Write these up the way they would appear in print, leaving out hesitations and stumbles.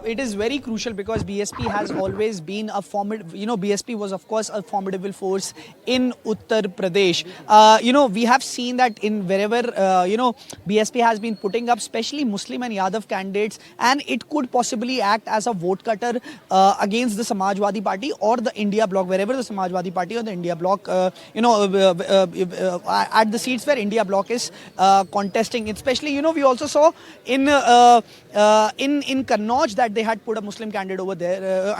It is very crucial because BSP has always been a BSP was of course a formidable force in Uttar Pradesh. We have seen that in wherever, BSP has been putting up, especially Muslim and Yadav candidates, and it could possibly act as a vote cutter against the Samajwadi Party or the India Bloc, wherever the Samajwadi Party or the India Bloc, at the seats where India Bloc is contesting. Especially, we also saw in Kannauj that they had put a Muslim candidate over there.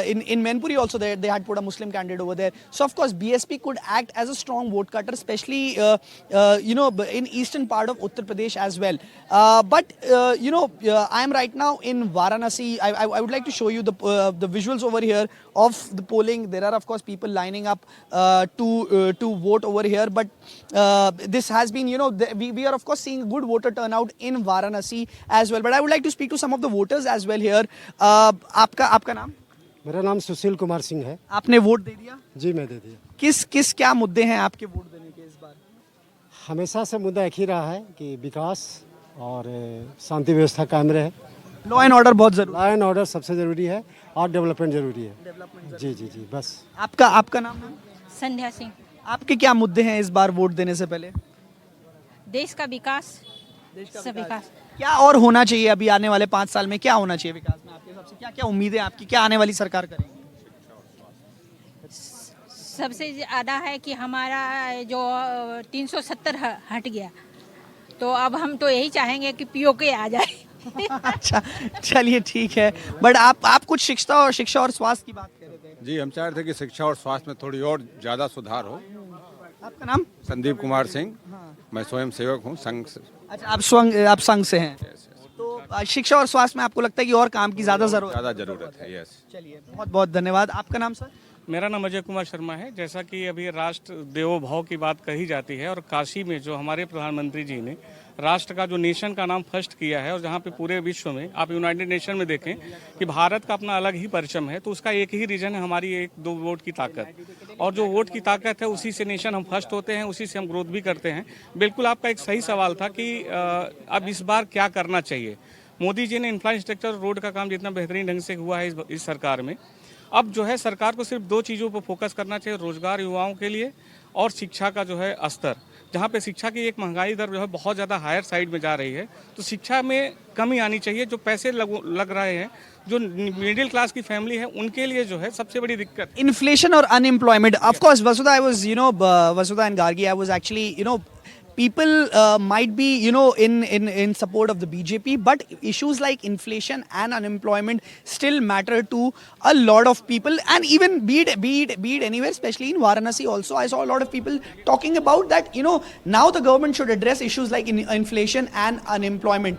In Mainpuri also they had put a Muslim candidate over there. So of course BSP could act as a strong vote cutter, especially in eastern part of Uttar Pradesh as well. I am right now in Varanasi. I would like to show you the visuals over here of the polling. There are of course people lining up to vote over here. But this has been, we are of course seeing good voter turnout in Varanasi as well. But I would like to speak to some of the voters as well here. आपका नाम? मेरा नाम सुशील कुमार सिंह है। आपने vote दे दिया? जी मैं दे दिया। किस क्या मुद्दे हैं आपके वोट देने के इस बार? हमेशा से मुद्दा एक ही रहा है कि विकास और शांति व्यवस्था कायम रहे। लॉ एंड ऑर्डर बहुत जरूरी। लॉ एंड ऑर्डर सबसे जरूरी है और डेवलपमेंट जरूरी है। जी जी जी बस। आपका नाम? संध्या सिंह। आपके क्या मुद्दे हैं इस बार वोट देने से पहले? देश का विकास। विकास क्या और होना चाहिए अभी आने वाले 5 साल में? क्या होना चाहिए विकास में आपके हिसाब से? क्या क्या उम्मीदें आपकी, क्या आने वाली सरकार करेगी? सबसे ज़्यादा है कि हमारा जो 370 हट गया, तो अब हम तो यही चाहेंगे कि पीओके आ जाए। अच्छा, चलिए ठीक है। बट आप कुछ शिक्षा और स्वास्थ्य की बात कर रहे थे। जी, हम चाह रहे थे कि शिक्षा और स्वास्थ्य में थोड़ी और ज़्यादा सुधार हो। आपका नाम? संदीप कुमार सिंह। मैं स्वयं सेवक हूँ संघ से। अच्छा, आप संघ से हैं। तो शिक्षा और स्वास्थ्य में आपको लगता है कि और काम की ज़्यादा ज़रूरत है। यस। चलिए, बहुत बहुत धन्यवाद। आपका नाम सर? मेरा नाम अजय कुमार शर्मा है। जैसा कि अभी राष्ट्र देवो भव की बात कही जाती है, और काशी में जो हमारे प्रधानमंत्री जी ने राष्ट्र का जो नेशन का नाम फर्स्ट किया है, और जहाँ पे पूरे विश्व में आप यूनाइटेड नेशन में देखें कि भारत का अपना अलग ही परचम है, तो उसका एक ही रीजन है हमारी 1-2 वोट की ताकत। और जो वोट की ताकत है उसी से नेशन हम फर्स्ट होते हैं, उसी से हम ग्रोथ भी करते हैं। बिल्कुल आपका एक सही सवाल था कि अब इस बार क्या करना चाहिए। मोदी जी ने इंफ्रास्ट्रक्चर रोड का काम जितना बेहतरीन ढंग से हुआ है इस सरकार में, अब जो है सरकार को सिर्फ 2 चीज़ों पर फोकस करना चाहिए, रोजगार युवाओं के लिए और शिक्षा का जो है स्तर। जहाँ पे शिक्षा की एक महंगाई दर जो है बहुत ज़्यादा हायर साइड में जा रही है, तो शिक्षा में कमी आनी चाहिए। जो पैसे लग रहे हैं, जो मिडिल क्लास की फैमिली है, उनके लिए जो है सबसे बड़ी दिक्कत इन्फ्लेशन और unemployment. Of course Vasudha and Gargi, I was actually, people might be, in support of the BJP, but issues like inflation and unemployment still matter to a lot of people, and even be it anywhere, especially in Varanasi also. I saw a lot of people talking about that, now the government should address issues like inflation and unemployment.